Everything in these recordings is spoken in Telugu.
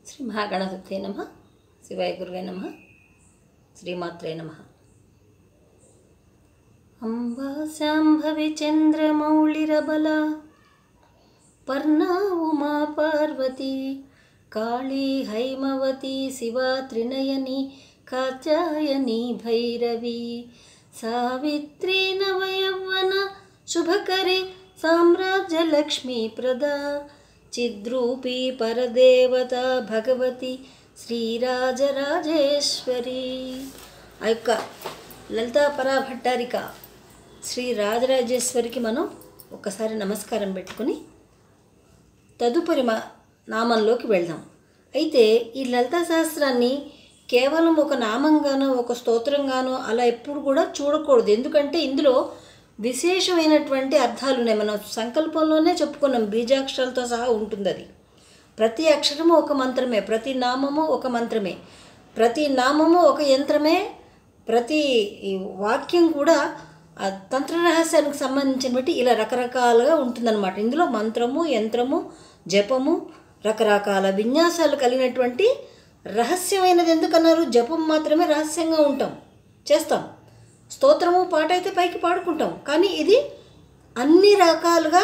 శ్రీ మహాగణపతే నమః. శివాయ గురువే నమః. శ్రీమాత్రే నమః. అంబా శాంభవి చంద్రమౌళిరబల పర్ణా ఉమా పార్వతీ కాళీ హైమవతి శివా త్రినయని కాత్యాయని భైరవి సావిత్రీ నవయవ్వన శుభకరి సామ్రాజ్యలక్ష్మీ ప్రదా చిద్రూపీ పరదేవత భగవతి శ్రీరాజరాజేశ్వరి. ఆ యొక్క లలితా పరాభట్టారిక శ్రీ రాజరాజేశ్వరికి మనం ఒక్కసారి నమస్కారం పెట్టుకుని తదుపరి నామంలోకి వెళ్దాం. అయితే ఈ లలితా సహస్రాన్ని కేవలం ఒక నామంగానో ఒక స్తోత్రంగానో అలా ఎప్పుడు కూడా చూడకూడదు. ఎందుకంటే ఇందులో విశేషమైనటువంటి అర్థాలు ఉన్నాయి. మనం సంకల్పంలోనే చెప్పుకున్నాం, బీజాక్షరాలతో సహా ఉంటుంది అది. ప్రతి అక్షరము ఒక మంత్రమే, ప్రతి నామము ఒక మంత్రమే, ప్రతి నామము ఒక యంత్రమే, ప్రతి వాక్యం కూడా తంత్ర రహస్యానికి సంబంధించిన బట్టి ఇలా రకరకాలుగా ఉంటుందన్నమాట. ఇందులో మంత్రము, యంత్రము, జపము, రకరకాల విన్యాసాలు కలిగినటువంటి రహస్యమైనది. ఎందుకన్నారు? జపం మాత్రమే రహస్యంగా చేస్తాం. స్తోత్రము పాట అయితే పైకి పాడుకుంటాం, కానీ ఇది అన్ని రకాలుగా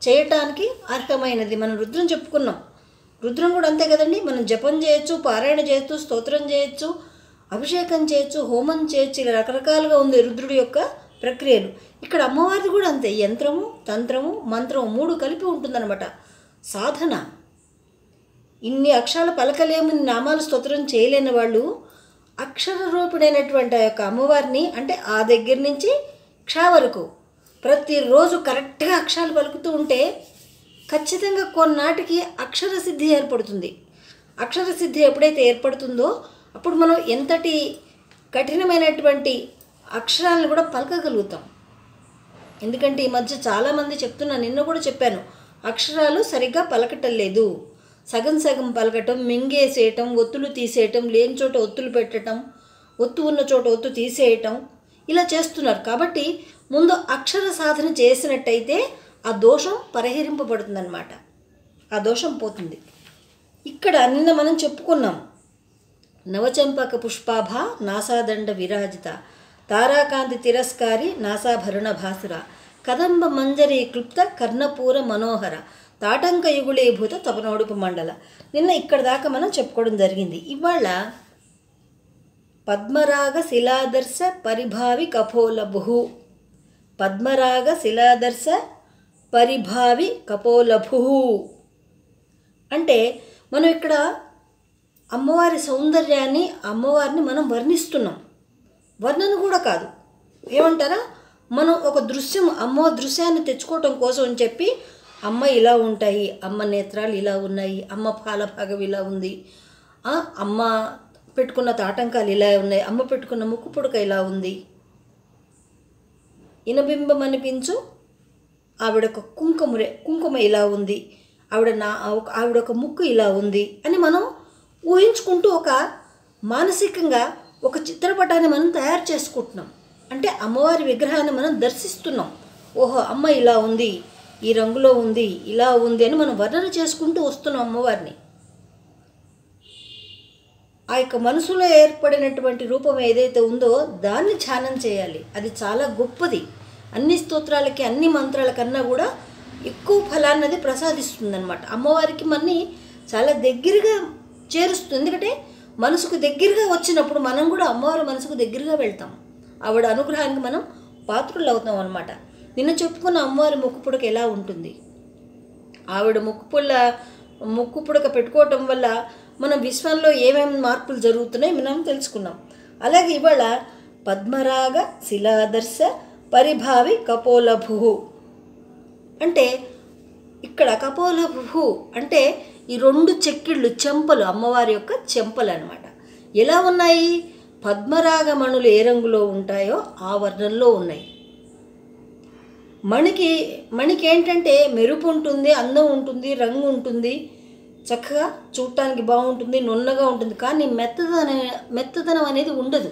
చేయటానికి అర్హమైనది. మనం రుద్రం చెప్పుకున్నాం, రుద్రం కూడా అంతే కదండి. మనం జపం చేయొచ్చు, పారాయణ చేయొచ్చు, స్తోత్రం చేయొచ్చు, అభిషేకం చేయొచ్చు, హోమం చేయొచ్చు, ఇలా రకరకాలుగా ఉంది రుద్రుడి యొక్క ప్రక్రియలు. ఇక్కడ అమ్మవారిది కూడా అంతే. యంత్రము, తంత్రము, మంత్రము 3 కలిపి ఉంటుందన్నమాట. సాధన. ఇన్ని అక్షరాలు పలకలేము, నామాలు స్తోత్రం చేయలేని వాళ్ళు అక్షర రూపుడైనటువంటి ఆ యొక్క అమ్మవారిని, అంటే ఆ దగ్గర నుంచి క్ష వరకు ప్రతిరోజు కరెక్ట్గా అక్షరాలు పలుకుతూ ఉంటే ఖచ్చితంగా కొన్నాటికి అక్షర సిద్ధి ఏర్పడుతుంది. అక్షర సిద్ధి ఎప్పుడైతే ఏర్పడుతుందో అప్పుడు మనం ఎంతటి కఠినమైనటువంటి అక్షరాలను కూడా పలకగలుగుతాం. ఎందుకంటే ఈ మధ్య చాలామంది చెప్తున్నాను, నిన్న కూడా చెప్పాను, అక్షరాలు సరిగ్గా పలకటం లేదు. సగం సగం పలకటం, మింగేసేయటం, ఒత్తులు తీసేయటం, లేని చోట ఒత్తులు పెట్టడం, ఒత్తు ఉన్న చోట ఒత్తు తీసేయటం, ఇలా చేస్తున్నారు. కాబట్టి ముందు అక్షర సాధన చేసినట్టయితే ఆ దోషం పరిహరింపబడుతుందన్నమాట. ఆ దోషం పోతుంది. ఇక్కడ నిన్న మనం చెప్పుకున్నాం, నవచంపక పుష్పాభ నాసాదండ విరాజిత తారాకాంతి తిరస్కారి నాసాభరణ భాసుర కదంబ మంజరీ క్లుప్త కర్ణపూర మనోహర తాటంక యుగుళీభూత తపనోడుపు మండల. నిన్న ఇక్కడ దాకా మనం చెప్పుకోవడం జరిగింది. ఇవాళ పద్మరాగ శిలాదర్శ పరిభావి కపోలభు. పద్మరాగ శిలాదర్శ పరిభావి కపోలభు అంటే మనం ఇక్కడ అమ్మవారి సౌందర్యాన్ని, అమ్మవారిని మనం వర్ణిస్తున్నాం. వర్ణన కూడా కాదు, ఏమంటారా, మనం ఒక దృశ్యం, అమ్మవారి దృశ్యాన్ని తెచ్చుకోవటం కోసం అని చెప్పి అమ్మ ఇలా ఉంటాయి, అమ్మ నేత్రాలు ఇలా ఉన్నాయి, అమ్మ పాలభాగం ఇలా ఉంది, అమ్మ పెట్టుకున్న తాటంకాలు ఇలా ఉన్నాయి, అమ్మ పెట్టుకున్న ముక్కు పుడక ఇలా ఉంది, ఇనబింబం అనిపించు ఆవిడొక కుంకుమ ఇలా ఉంది, ఆవిడొక ముక్కు ఇలా ఉంది అని మనం ఊహించుకుంటూ ఒక మానసికంగా ఒక చిత్రపటాన్ని మనం తయారు చేసుకుంటున్నాం. అంటే అమ్మవారి విగ్రహాన్ని మనం దర్శిస్తున్నాం. ఓహో, అమ్మ ఇలా ఉంది, ఈ రంగులో ఉంది, ఇలా ఉంది అని మనం వర్ణన చేసుకుంటూ వస్తున్నాం అమ్మవారిని. ఆ యొక్క మనసులో ఏర్పడినటువంటి రూపం ఏదైతే ఉందో దాన్ని ధ్యానం చేయాలి. అది చాలా గొప్పది. అన్ని స్తోత్రాలకి, అన్ని మంత్రాల కన్నా కూడా ఎక్కువ ఫలాన్నది ప్రసాదిస్తుందన్నమాట. అమ్మవారికి మనని చాలా దగ్గరగా చేరుస్తుంది. ఎందుకంటే మనసుకు దగ్గరగా వచ్చినప్పుడు మనం కూడా అమ్మవారి మనసుకు దగ్గరగా వెళ్తాం. ఆవిడ అనుగ్రహానికి మనం పాత్రులు అవుతాం అన్నమాట. నిన్న చెప్పుకున్న అమ్మవారి ముక్కు పుడక ఎలా ఉంటుంది. ఆవిడ ముక్కు పుడక పెట్టుకోవటం వల్ల మన విశ్వంలో ఏమేమి మార్పులు జరుగుతున్నాయి మనం తెలుసుకున్నాం. అలాగే ఇవాళ పద్మరాగ శిలాదర్శ పరిభావి కపోలభు అంటే ఇక్కడ కపోలభు అంటే ఈ 2 చెక్కిళ్ళు, చెంపలు, అమ్మవారి యొక్క చెంపలు అన్నమాట. ఎలా ఉన్నాయి? పద్మరాగమణులు ఏ రంగులో ఉంటాయో ఆ వర్ణంలో ఉన్నాయి. మణికి ఏంటంటే మెరుపు ఉంటుంది, అందం ఉంటుంది, రంగు ఉంటుంది, చక్కగా చూడటానికి బాగుంటుంది, నున్నగా ఉంటుంది. కానీ మెత్తదనం అనేది ఉండదు.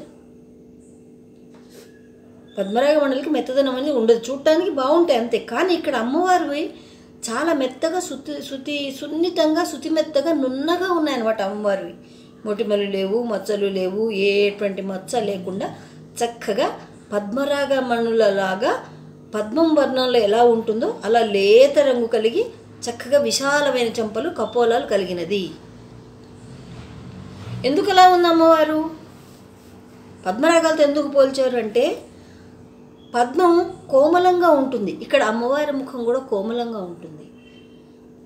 పద్మరాగమణులకి మెత్తదనం అనేది ఉండదు, చూడటానికి బాగుంటాయి అంతే. కానీ ఇక్కడ అమ్మవారి చాలా మెత్తగా సున్నితంగా శుతిమెత్తగా నున్నగా ఉన్నాయన్నమాట అమ్మవారివి. మొటిమలు లేవు, మచ్చలు లేవు, ఎటువంటి మచ్చ లేకుండా చక్కగా పద్మరాగ మణులలాగా పద్మం వర్ణంలో ఎలా ఉంటుందో అలా లేత రంగు కలిగి చక్కగా విశాలమైన చెంపలు, కపోలాలు కలిగినది. ఎందుకు అలా ఉంది అమ్మవారు? పద్మరాగాలతో ఎందుకు పోల్చారు అంటే పద్మం కోమలంగా ఉంటుంది, ఇక్కడ అమ్మవారి ముఖం కూడా కోమలంగా ఉంటుంది.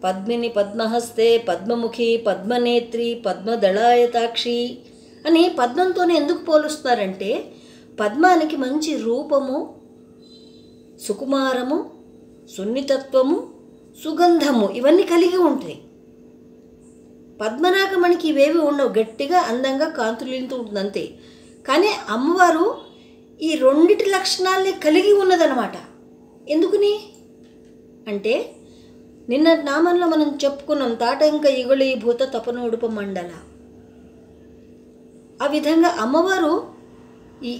పద్మిని పద్మహస్తే పద్మముఖి పద్మనేత్రి పద్మదళాయతాక్షి అని పద్మంతోనే ఎందుకు పోలుస్తున్నారంటే పద్మానికి మంచి రూపము, సుకుమారము, సున్నితత్వము, సుగంధము ఇవన్నీ కలిగి ఉంటాయి. పద్మరాగమణికి ఇవేవి ఉండవు, గట్టిగా అందంగా కాంతులింతూ ఉంటుంది అంతే. కానీ అమ్మవారు ఈ రెండిటి లక్షణాలని కలిగి ఉన్నదన్నమాట. ఎందుకుని అంటే నిన్న నామంలో మనం చెప్పుకున్నాం, తాటంక ఇగళి భూత తపనోడుప మండల. ఆ విధంగా అమ్మవారు ఈ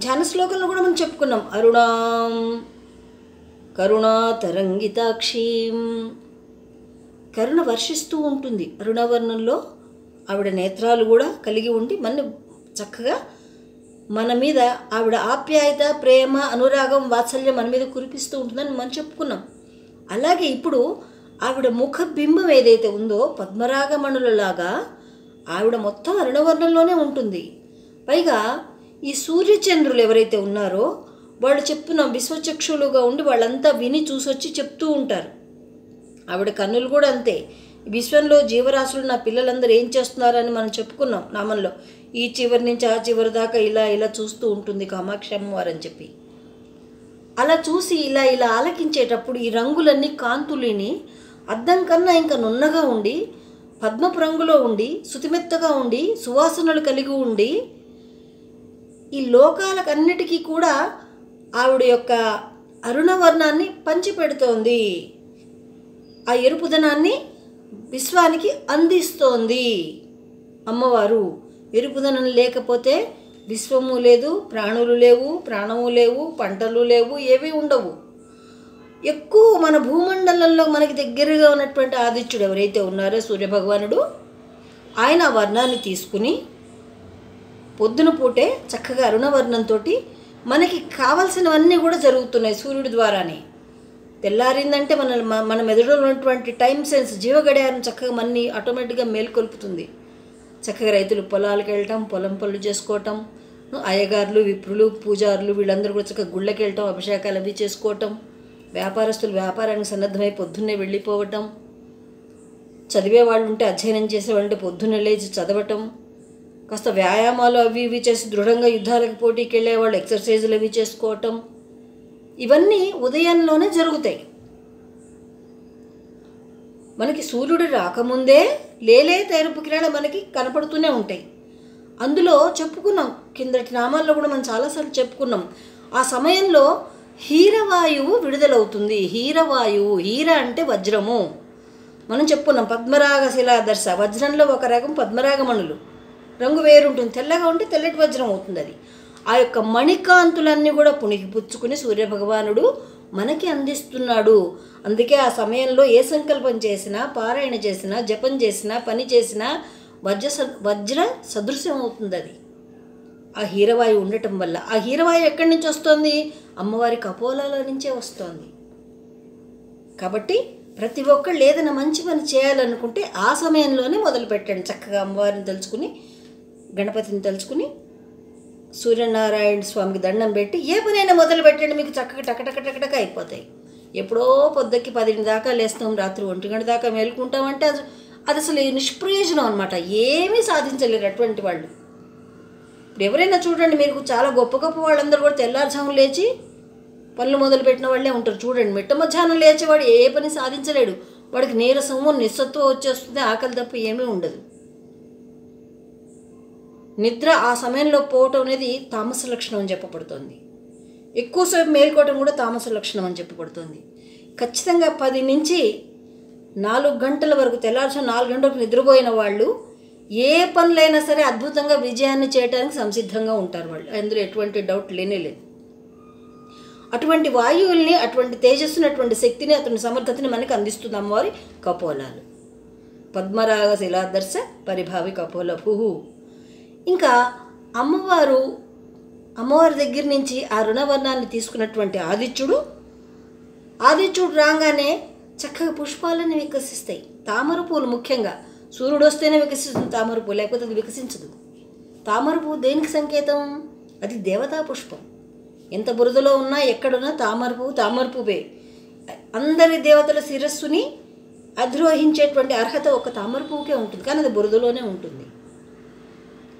ధ్యాన శ్లోకంలో కూడా మనం చెప్పుకున్నాం, అరుణాం కరుణా తరంగితాక్షీం. కరుణ వర్షిస్తూ ఉంటుంది అరుణవర్ణంలో. ఆవిడ నేత్రాలు కూడా కలిగి ఉండి మన చక్కగా మన మీద ఆవిడ ఆప్యాయత, ప్రేమ, అనురాగం, వాత్సల్యం మన మీద కురిపిస్తూ ఉంటుందని మనం చెప్పుకున్నాం. అలాగే ఇప్పుడు ఆవిడ ముఖ బింబం ఏదైతే ఉందో పద్మరాగమణులలాగా ఆవిడ మొత్తం అరుణవర్ణంలోనే ఉంటుంది. పైగా ఈ సూర్యచంద్రులు ఎవరైతే ఉన్నారో వాళ్ళు చెప్తున్నాం విశ్వచక్షులుగా ఉండి వాళ్ళంతా విని చూసొచ్చి చెప్తూ ఉంటారు. ఆవిడ కన్నులు కూడా అంతే. విశ్వంలో జీవరాశులు నా పిల్లలందరూ ఏం చేస్తున్నారని మనం చెప్పుకున్నాం నామంలో. ఈ చివరి నుంచి ఆ చివరి దాకా ఇలా ఇలా చూస్తూ ఉంటుంది కామాక్షి అమ్మవారు అని చెప్పి. అలా చూసి ఇలా ఇలా ఆలకించేటప్పుడు ఈ రంగులన్నీ కాంతులిని అద్దం కన్నా ఇంకా నున్నగా ఉండి పద్మపు రంగులో ఉండి శుతిమెత్తగా ఉండి సువాసనలు కలిగి ఉండి ఈ లోకాలకన్నిటికీ కూడా ఆవిడ యొక్క అరుణవర్ణాన్ని పంచిపెడుతోంది. ఆ ఎరుపుదనాన్ని విశ్వానికి అందిస్తోంది అమ్మవారు. ఎరుపుదనం లేకపోతే విశ్వము లేదు, ప్రాణులు లేవు, ప్రాణము లేవు, పంటలు లేవు, ఏవి ఉండవు. ఎక్కువ మన భూమండలంలో మనకి దగ్గరగా ఉన్నటువంటి ఆదిత్యుడు ఎవరైతే ఉన్నారో సూర్యభగవానుడు, ఆయన ఆ వర్ణాన్ని తీసుకుని పొద్దున పూటే చక్కగా అరుణవర్ణంతో మనకి కావాల్సినవన్నీ కూడా జరుగుతున్నాయి సూర్యుడి ద్వారానే. తెల్లారిందంటే మన మెదడులో ఉన్నటువంటి టైం సెన్స్, జీవగడియారం చక్కగా మనని ఆటోమేటిక్గా మేల్కొల్పుతుంది. చక్కగా రైతులు పొలాలకు వెళ్ళటం, పొలం పనులు చేసుకోవటం, అయ్యగారులు, విప్రులు, పూజారులు వీళ్ళందరూ కూడా చక్కగా గుళ్ళకి వెళ్ళటం, అభిషేకాలు అవి చేసుకోవటం, వ్యాపారస్తులు వ్యాపారానికి సన్నద్ధమై పొద్దున్నే వెళ్ళిపోవటం, చదివే వాళ్ళు ఉంటే అధ్యయనం చేసేవాళ్ళు ఉంటే పొద్దున్నే లేచి చదవటం, కాస్త వ్యాయామాలు అవి ఇవి చేసి దృఢంగా యుద్ధాలకు పోటీకి వెళ్ళేవాళ్ళు ఎక్సర్సైజులు అవి చేసుకోవటం, ఇవన్నీ ఉదయంలోనే జరుగుతాయి. మనకి సూర్యుడు రాకముందే లేలేత ఎరుపు కిరణాలు మనకి కనపడుతూనే ఉంటాయి. అందులో చెప్పుకున్నాం కిందటి నామాల్లో కూడా మనం చాలాసార్లు చెప్పుకున్నాం. ఆ సమయంలో హీరవాయువు విడుదలవుతుంది. హీరవాయువు, హీర అంటే వజ్రము. మనం చెప్పుకున్నాం పద్మరాగ శిలాదర్శ, వజ్రంలో ఒక రకం పద్మరాగమణులు, రంగు వేరుంటుంది, తెల్లగా ఉంటే తెల్లటి వజ్రం అవుతుంది అది. ఆ యొక్క మణికాంతులన్నీ కూడా పుణికిపుచ్చుకుని సూర్యభగవానుడు మనకి అందిస్తున్నాడు. అందుకే ఆ సమయంలో ఏ సంకల్పం చేసినా, పారాయణ చేసినా, జపం చేసినా, పని చేసినా వజ్ర సదృశ్యం అవుతుంది అది ఆ హీరవాయువు ఉండటం వల్ల. ఆ హీరవాయువు ఎక్కడి నుంచి వస్తుంది? అమ్మవారి కపోలాల నుంచే వస్తుంది. కాబట్టి ప్రతి ఒక్కళ్ళు ఏదైనా మంచి పని చేయాలనుకుంటే ఆ సమయంలోనే మొదలు పెట్టండి. చక్కగా అమ్మవారిని తలుచుకుని, గణపతిని తలుచుకుని, సూర్యనారాయణ స్వామికి దండం పెట్టి ఏ పనైనా మొదలు పెట్టండి. మీకు చక్కగా టకటక అయిపోతాయి. ఎప్పుడో పొద్దుకి 10 దాకా లేస్తాం, రాత్రి 1 గంట దాకా మేలుకుంటామంటే అది అసలు నిష్ప్రయోజనం అనమాట. ఏమీ సాధించలేరు అటువంటి వాళ్ళు. ఇప్పుడు ఎవరైనా చూడండి, మీరు చాలా గొప్ప గొప్ప వాళ్ళందరూ కూడా తెల్లారుజామున లేచి పనులు మొదలుపెట్టిన వాళ్ళే ఉంటారు. చూడండి, మిట్ట మధ్యాహ్నం లేచేవాడు ఏ పని సాధించలేడు. వాడికి నీరసము, నిస్సత్వం వచ్చేస్తుంది, ఆకలి తప్ప ఏమీ ఉండదు. నిద్ర ఆ సమయంలో పోవటం అనేది తామస లక్షణం అని చెప్పబడుతుంది. ఎక్కువసేపు మేల్కోవటం కూడా తామస లక్షణం అని చెప్పబడుతుంది. ఖచ్చితంగా 10 నుంచి 4 గంటల వరకు, తెల్లారుజాము 4 గంటలకు నిద్రపోయిన వాళ్ళు ఏ పనులైనా సరే అద్భుతంగా విజయాన్ని చేయడానికి సంసిద్ధంగా ఉంటారు వాళ్ళు. అందులో ఎటువంటి డౌట్ లేనే లేదు. అటువంటి వాయువుల్ని, అటువంటి తేజస్సుని, అటువంటి శక్తిని, అతని సమర్థతని మనకి అందిస్తుంది అమ్మవారి కపోలాలు. పద్మరాగ శిలాదర్శ పరిభావి కపోలపు. ఇంకా అమ్మవారి దగ్గర నుంచి ఆ రుణవర్ణాన్ని తీసుకున్నటువంటి ఆదిత్యుడు రాగానే చక్కగా పుష్పాలన్నీ వికసిస్తాయి. తామర పూలు ముఖ్యంగా సూర్యుడు వస్తేనే వికసిస్తుంది తామర పువ్వు, లేకపోతే అది వికసించదు. తామర పువ్వు దేనికి సంకేతం? అది దేవతా పుష్పం. ఎంత బురదలో ఉన్నా ఎక్కడున్నా తామర పువ్వే. అందరి దేవతల శిరస్సుని అధిరోహించేటువంటి అర్హత ఒక తామర పువ్వుకే ఉంటుంది, కానీ అది బురదలోనే ఉంటుంది.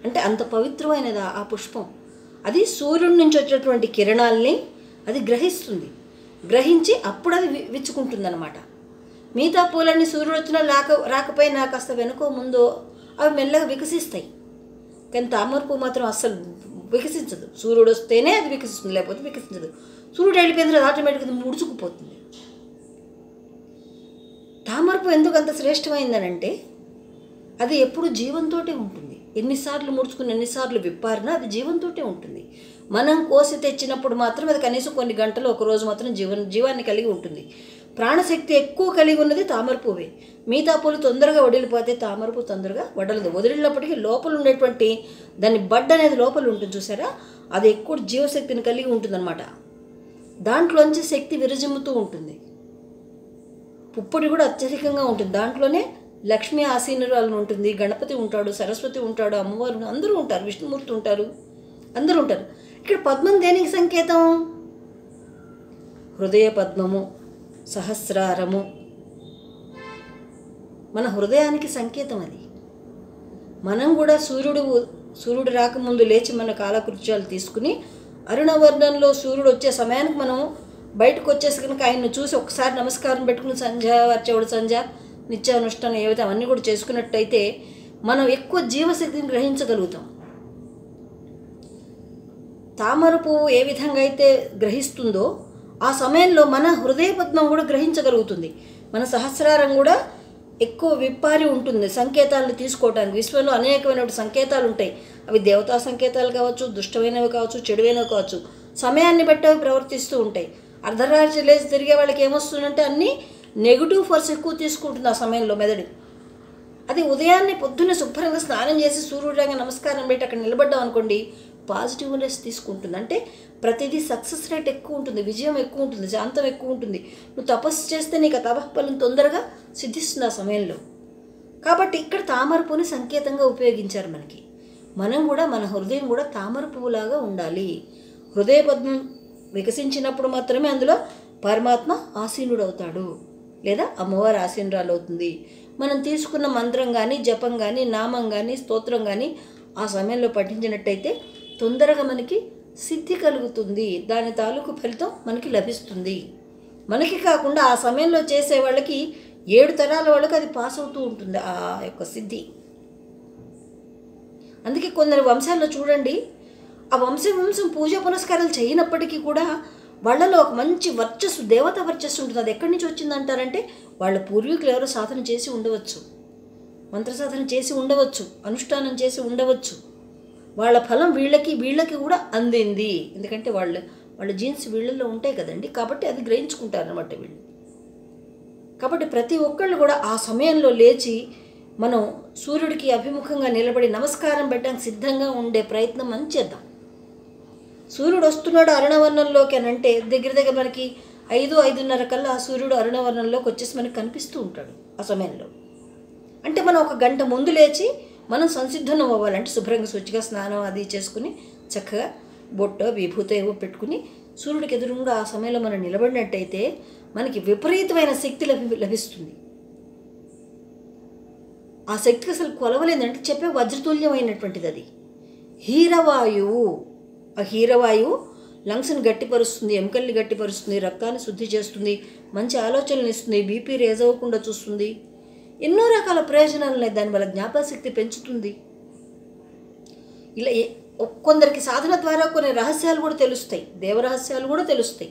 అంటే అంత పవిత్రమైనది ఆ పుష్పం. అది సూర్యుడి నుంచి వచ్చేటువంటి కిరణాలని అది గ్రహించి అప్పుడు అది విచ్చుకుంటుంది అనమాట. మిగతా పూలన్నీ సూర్యుడు వచ్చినా రాకపోయినా కాస్త వెనుకో ముందో అవి మెల్లగా వికసిస్తాయి, కానీ తామర పువ్వు మాత్రం అస్సలు వికసించదు. సూర్యుడు వస్తేనే అది వికసిస్తుంది, లేకపోతే వికసించదు. సూర్యుడు వెళ్ళిపోయిన తర్వాత ఆటోమేటిక్గా ముడుచుకుపోతుంది. తామర పువ్వు ఎందుకు అంత శ్రేష్టమైందనంటే అది ఎప్పుడు జీవంతో ఉంటుంది. ఎన్నిసార్లు ముడుచుకుని ఎన్నిసార్లు విప్పారినా అది జీవంతో ఉంటుంది. మనం కోసి తెచ్చినప్పుడు మాత్రం అది కనీసం కొన్ని గంటలు, ఒకరోజు మాత్రం జీవాన్ని కలిగి ఉంటుంది. ప్రాణశక్తి ఎక్కువ కలిగి ఉన్నది తామర పువ్వే. మిగతా పూలు తొందరగా వడిలిపోతే తామర పువ్వు తొందరగా వడలదు. వదిలినప్పటికీ లోపల ఉండేటువంటి దాని బడ్ అనేది లోపల ఉంటుంది చూసారా, అది ఎక్కువ జీవశక్తిని కలిగి ఉంటుందన్నమాట. దాంట్లోంచి శక్తి విరజిమ్ముతూ ఉంటుంది. పుప్పొడి కూడా అత్యధికంగా ఉంటుంది. దాంట్లోనే లక్ష్మీ ఆసీనురాలు ఉంటుంది, గణపతి ఉంటాడు, సరస్వతి ఉంటాడు, అమ్మవారు అందరూ ఉంటారు, విష్ణుమూర్తి ఉంటారు, అందరూ ఉంటారు. ఇక్కడ పద్మం దేనికి సంకేతం? హృదయ పద్మము, సహస్రారము, మన హృదయానికి సంకేతం అది. మనం కూడా సూర్యుడు రాకముందు లేచి మన కాలకృత్యాలు తీసుకుని అరుణవర్ణంలో సూర్యుడు వచ్చే సమయానికి మనం బయటకు వచ్చేసి కనుక ఆయన్ని చూసి ఒకసారి నమస్కారం పెట్టుకుని సంధ్య నిత్యానుష్ఠానం ఏవైతే అవన్నీ కూడా చేసుకున్నట్టయితే మనం ఎక్కువ జీవశక్తిని గ్రహించగలుగుతాం. తామర పువ్వు ఏ విధంగా అయితే గ్రహిస్తుందో ఆ సమయంలో మన హృదయ పద్మం కూడా గ్రహించగలుగుతుంది. మన సహస్రారం కూడా ఎక్కువ విప్పారి ఉంటుంది సంకేతాలను తీసుకోవడానికి. విశ్వంలో అనేకమైన సంకేతాలు ఉంటాయి. అవి దేవతా సంకేతాలు కావచ్చు, దుష్టమైనవి కావచ్చు, చెడువైనవి కావచ్చు. సమయాన్ని బట్టి అవి ప్రవర్తిస్తూ ఉంటాయి. అర్ధరాత్రి లేచి తిరిగే వాళ్ళకి ఏమొస్తుందంటే అన్నీ నెగిటివ్ ఫోర్స్ ఎక్కువ తీసుకుంటుంది ఆ సమయంలో మెదడు. అది ఉదయాన్నే పొద్దున్నే శుభ్రంగా స్నానం చేసి సూర్యుడిగా నమస్కారం పెట్టి అక్కడ నిలబడ్డాం అనుకోండి, పాజిటివ్నెస్ తీసుకుంటుంది. అంటే ప్రతిదీ సక్సెస్ రేట్ ఎక్కువ ఉంటుంది, విజయం ఎక్కువ ఉంటుంది, శాంతం ఎక్కువ ఉంటుంది. నువ్వు తపస్సు చేస్తే నీకు ఆ తపఫలం తొందరగా సిద్ధిస్తుంది ఆ సమయంలో. కాబట్టి ఇక్కడ తామర పువ్వుని సంకేతంగా ఉపయోగించారు మనకి. మనం కూడా మన హృదయం కూడా తామర పువ్వులాగా ఉండాలి. హృదయ పద్మం వికసించినప్పుడు మాత్రమే అందులో పరమాత్మ ఆసీనుడవుతాడు, లేదా అమ్మవారు ఆసీనురాలు అవుతుంది. మనం తీసుకున్న మంత్రం కానీ, జపం కానీ, నామం కానీ, స్తోత్రం కానీ ఆ సమయంలో పఠించినట్టయితే తొందరగా మనకి సిద్ధి కలుగుతుంది. దాని తాలూకు ఫలితం మనకి లభిస్తుంది. మనకి కాకుండా ఆ సమయంలో చేసే వాళ్ళకి 7 తరాల వాళ్ళకి అది పాస్ అవుతూ ఉంటుంది ఆ యొక్క సిద్ధి. అందుకే కొందరు వంశాల్లో చూడండి, ఆ వంశం పూజ పునస్కారాలు చేయనప్పటికీ కూడా వాళ్ళలో ఒక మంచి వర్చస్సు, దేవత వర్చస్సు ఉంటుంది. అది ఎక్కడి నుంచి వచ్చిందంటారంటే వాళ్ళ పూర్వీకులు ఎవరో సాధన చేసి ఉండవచ్చు, మంత్ర సాధన చేసి ఉండవచ్చు, అనుష్ఠానం చేసి ఉండవచ్చు. వాళ్ళ ఫలం వీళ్ళకి కూడా అందింది. ఎందుకంటే వాళ్ళ జీన్స్ వీళ్ళల్లో ఉంటాయి కదండి. కాబట్టి అది గ్రహించుకుంటారు అన్నమాట వీళ్ళు. కాబట్టి ప్రతి ఒక్కళ్ళు కూడా ఆ సమయంలో లేచి మనం సూర్యుడికి అభిముఖంగా నిలబడి నమస్కారం పెట్టడానికి సిద్ధంగా ఉండే ప్రయత్నం మనం చేద్దాం. సూర్యుడు వస్తున్నాడు అరుణవర్ణంలోకి అని అంటే దగ్గర మనకి 5-5:30 కల్లా సూర్యుడు అరుణవర్ణంలోకి వచ్చేసి మనకి కనిపిస్తూ ఉంటాడు ఆ సమయంలో. అంటే మనం ఒక గంట ముందు లేచి మనం సంసిద్ధం అవ్వాలంటే శుభ్రంగా శుచిగా స్నానం అది చేసుకుని చక్కగా బొట్ట విభూతి ఏవో పెట్టుకుని సూర్యుడికి ఎదురుగా ఆ సమయంలో మనం నిలబడినట్టయితే మనకి విపరీతమైన శక్తి లభిస్తుంది. ఆ శక్తికి అసలు కొలవలేదంటే చెప్పే వజ్రతుల్యమైనటువంటిది అది. హీరవాయువు, ఆ హీరవాయువు లంగ్స్ని గట్టిపరుస్తుంది, ఎముకల్ని గట్టిపరుస్తుంది, రక్తాన్ని శుద్ధి చేస్తుంది, మంచి ఆలోచనలు ఇస్తుంది, బీపీ రేజ్ అవ్వకుండా చూస్తుంది. ఎన్నో రకాల ప్రయోజనాలు ఉన్నాయి. దానివల్ల జ్ఞాపకశక్తి పెంచుతుంది. ఇలా కొందరికి సాధన ద్వారా కొన్ని రహస్యాలు కూడా తెలుస్తాయి, దేవరహస్యాలు కూడా తెలుస్తాయి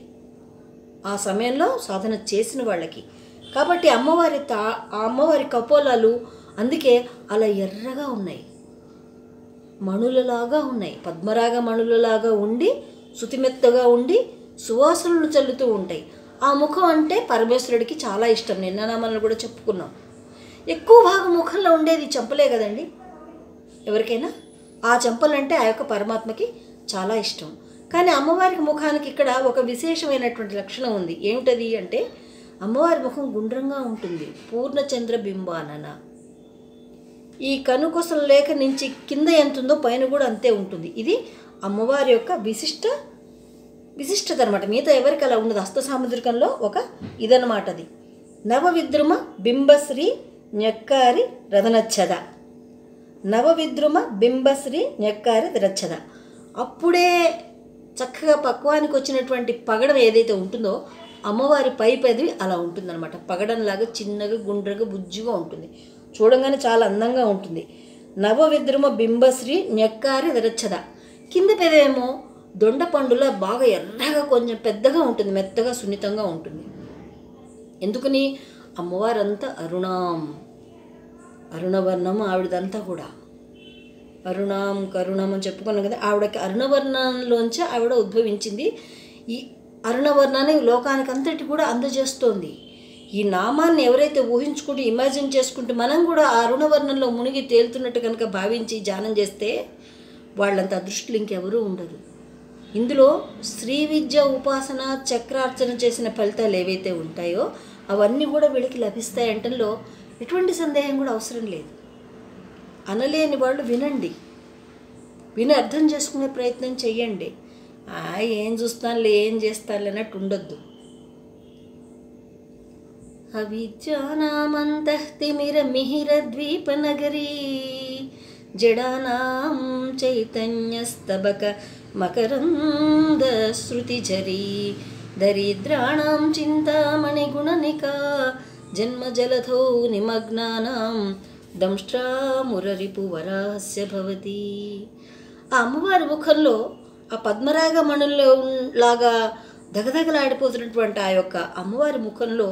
ఆ సమయంలో సాధన చేసిన వాళ్ళకి. కాబట్టి అమ్మవారి కపోలాలు అందుకే అలా ఎర్రగా ఉన్నాయి, మణులలాగా ఉన్నాయి, పద్మరాగ మణులలాగా ఉండి శుతిమెత్తగా ఉండి సువాసనలు చల్లుతూ ఉంటాయి. ఆ ముఖం అంటే పరమేశ్వరుడికి చాలా ఇష్టం. నిన్న మనం కూడా చెప్పుకున్నాం. ఎక్కువ భాగం ముఖంలో ఉండేది చెంపలే కదండి ఎవరికైనా. ఆ చెంపలంటే ఆ యొక్క పరమాత్మకి చాలా ఇష్టం. కానీ అమ్మవారికి ముఖానికి ఇక్కడ ఒక విశేషమైనటువంటి లక్షణం ఉంది. ఏమిటది అంటే అమ్మవారి ముఖం గుండ్రంగా ఉంటుంది, పూర్ణచంద్ర బింబానన. ఈ కనుకొసల లేఖ నుంచి కింద ఎంత ఉందో పైన కూడా అంతే ఉంటుంది. ఇది అమ్మవారి యొక్క విశిష్టత అనమాట. మిగతా ఎవరికి అలా ఉండదు. హస్త సాముద్రికంలో ఒక ఇదనమాట. అది నవవిద్రుమ బింబశ్రీ ఞక్కారి రథనచ్చద. నవవిద్రుమ బింబశ్రీ ఞక్కారి రచ్చద. అప్పుడే చక్కగా పక్వానికి వచ్చినటువంటి పగడం ఏదైతే ఉంటుందో అమ్మవారి పై పెదవి అలా ఉంటుందన్నమాట. పగడంలాగా చిన్నగా గుండ్రగా బుజ్జిగా ఉంటుంది. చూడంగానే చాలా అందంగా ఉంటుంది. నవవిద్రుమ బింబశ్రీ ఞక్కారి రచ్చద. కింద పెదవేమో దొండపండులా బాగా ఎర్రగా కొంచెం పెద్దగా ఉంటుంది, మెత్తగా సున్నితంగా ఉంటుంది. ఎందుకని అమ్మవారంతా అరుణవర్ణం ఆవిడదంతా కూడా. అరుణం కరుణం అని చెప్పుకున్నాం కదా. ఆవిడకి అరుణవర్ణంలోంచి ఆవిడ ఉద్భవించింది. ఈ అరుణవర్ణాన్ని లోకానికి అంతటి కూడా అందజేస్తోంది. ఈ నామాన్ని ఎవరైతే ఊహించుకుంటూ ఇమాజిన్ చేసుకుంటూ మనం కూడా ఆ అరుణవర్ణంలో మునిగి తేలుతున్నట్టు కనుక భావించి ధ్యానం చేస్తే వాళ్ళంత అదృష్టులు ఇంకెవరూ ఉండరు. ఇందులో శ్రీ విద్య ఉపాసన చక్రార్చన చేసిన ఫలితాలు ఏవైతే ఉంటాయో అవన్నీ కూడా వీళ్ళకి లభిస్తాయంటంలో ఎటువంటి సందేహం కూడా అవసరం లేదు. అనలేని వాళ్ళు వినండి, విని అర్థం చేసుకునే ప్రయత్నం చెయ్యండి. ఏం చూస్తానులే ఏం చేస్తానులే అన్నట్టు ఉండొద్దు. అవిద్యానామంతఃతిమిరమిహిరద్వీపనగరీ జడానాం చైతన్యస్తబక మకరందశ్రుతిఝరీ దరిద్రాణాం చింతామణిగుణనికా జన్మజలధౌ నిమగ్నానాం దంష్ట్రామురరిపువరాస్య భవతి. ఆ అమ్మవారి ముఖంలో ఆ పద్మరాగ మణుల్లో లాగా దగదగలాడిపోతున్నటువంటి ఆ యొక్క అమ్మవారి ముఖంలో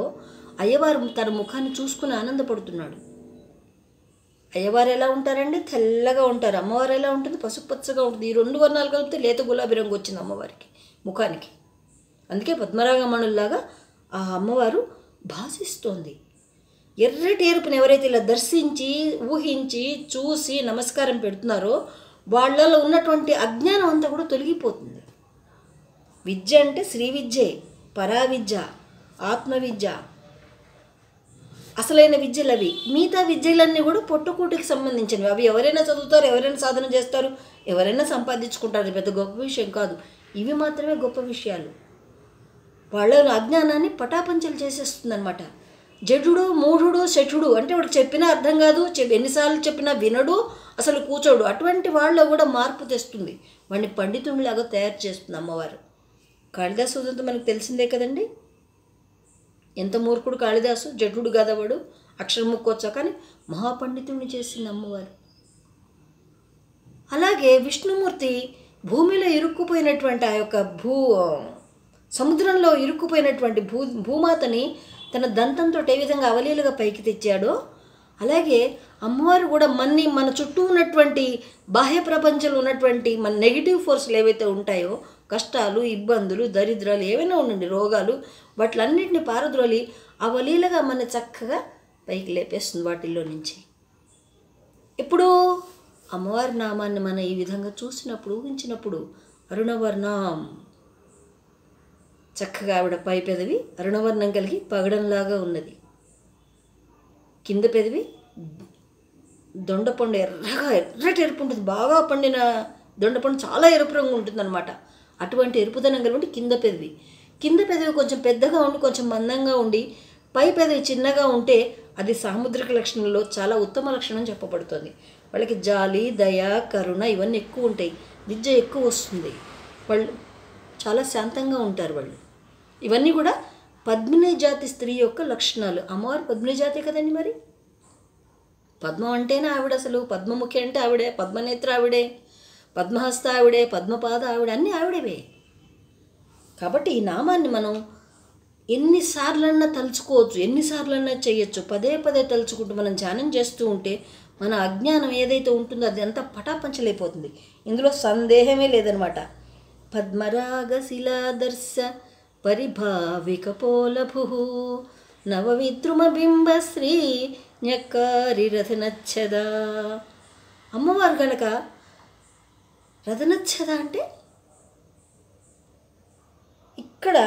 అయ్యవారు తన ముఖాన్ని చూసుకుని ఆనందపడుతున్నాడు. అయ్యవారు ఎలా ఉంటారండి? తెల్లగా ఉంటారు. అమ్మవారు ఎలా ఉంటుంది? పసుపచ్చగా ఉంటుంది. ఈ రెండు వర్ణాలు కలిపితే లేత గులాబీ రంగు వచ్చింది అమ్మవారికి ముఖానికి. అందుకే పద్మరాగమణుల్లాగా ఆ అమ్మవారు భాసిస్తోంది. ఎర్రటి ఎరుపుని ఎవరైతే ఇలా దర్శించి ఊహించి చూసి నమస్కారం పెడుతున్నారో వాళ్ళలో ఉన్నటువంటి అజ్ఞానం అంతా కూడా తొలగిపోతుంది. విద్య అంటే శ్రీ విద్యే, పరావిద్య, ఆత్మవిద్య, అసలైన విద్యలు అవి. మిగతా విద్యలన్నీ కూడా పొట్టుకూటికి సంబంధించినవి. అవి ఎవరైనా చదువుతారు, ఎవరైనా సాధన చేస్తారు, ఎవరైనా సంపాదించుకుంటారు. పెద్ద గొప్ప విషయం కాదు. ఇవి మాత్రమే గొప్ప విషయాలు. వాళ్ళ అజ్ఞానాన్ని పటాపంచలు చేసేస్తుంది అనమాట. జడుడు మూఢుడు శఠుడు అంటే వాడికి చెప్పినా అర్థం కాదు, ఎన్నిసార్లు చెప్పినా వినడు, అసలు కూర్చోడు. అటువంటి వాళ్ళలో కూడా మార్పు తెస్తుంది. వాడిని పండితుడిలాగా తయారు చేస్తుంది అమ్మవారు. కాళిదాసు ఉదంతం మనకు తెలిసిందే కదండి. ఎంత మూర్ఖుడు కాళిదాసు, జటుడు గదవాడు, అక్షరం ముక్కొచ్చా, కానీ మహాపండితుడిని చేసింది అమ్మవారు. అలాగే విష్ణుమూర్తి భూమిలో ఇరుక్కుపోయినటువంటి ఆ యొక్క సముద్రంలో ఇరుక్కుపోయినటువంటి భూమాతని తన దంతంతో ఏ విధంగా అవలీలుగా పైకి తెచ్చాడో అలాగే అమ్మవారు కూడా మన చుట్టూ ఉన్నటువంటి బాహ్య ప్రపంచంలో ఉన్నటువంటి మన నెగిటివ్ ఫోర్స్లు ఏవైతే ఉంటాయో, కష్టాలు, ఇబ్బందులు, దరిద్రాలు ఏవైనా ఉండండి, రోగాలు, వాటిలన్నింటినీ పారద్రోలి అవలీలగా మన చక్కగా పైకి లేపేస్తుంది వాటిల్లో నుంచి. ఇప్పుడు అమ్మవారి నామాన్ని మనం ఈ విధంగా చూసినప్పుడు, ఊహించినప్పుడు అరుణవర్ణం, చక్కగా ఆవిడ పై పెదవి అరుణవర్ణం కలిగి పగడంలాగా ఉన్నది. కింద పెదవి దొండపండు ఎర్రటి ఎరుపు ఉంటుంది. బాగా పండిన దొండపండు చాలా ఎరుపు రంగు ఉంటుంది అనమాట. అటువంటి ఎరుపుదనం కలిగి కింద పెదవి కొంచెం పెద్దగా ఉండి కొంచెం మందంగా ఉండి పై పెదవి చిన్నగా ఉంటే అది సాముద్రిక లక్షణంలో చాలా ఉత్తమ లక్షణం చెప్పబడుతుంది. వాళ్ళకి జాలి, దయ, కరుణ ఇవన్నీ ఎక్కువ ఉంటాయి. విద్య ఎక్కువ వస్తుంది. వాళ్ళు చాలా శాంతంగా ఉంటారు. వాళ్ళు ఇవన్నీ కూడా పద్మిని జాతి స్త్రీ యొక్క లక్షణాలు. అమ్మవారు పద్మిని జాతే కదండి. మరి పద్మం అంటేనే ఆవిడ, అసలు పద్మముఖి అంటే ఆవిడే, పద్మనేత్ర ఆవిడే, పద్మహస్త ఆవిడే, పద్మపాద ఆవిడ, అన్నీ ఆవిడవే. కాబట్టి ఈ నామాన్ని మనం ఎన్నిసార్లన్నా తలుచుకోవచ్చు, ఎన్నిసార్లన్నా చేయొచ్చు. పదే పదే తలుచుకుంటూ మనం ధ్యానం చేస్తూ ఉంటే మన అజ్ఞానం ఏదైతే ఉంటుందో అది అంతా పటాపంచలైపోతుంది. ఇందులో సందేహమే లేదనమాట. పద్మరాగశిలాదర్శ పరిభావికపోలభుః నవవిద్రుమబింబశ్రీ న్యక్కారి రథనచ్చద. అమ్మవారు కనుక రథనచ్చద అంటే ఇక్కడ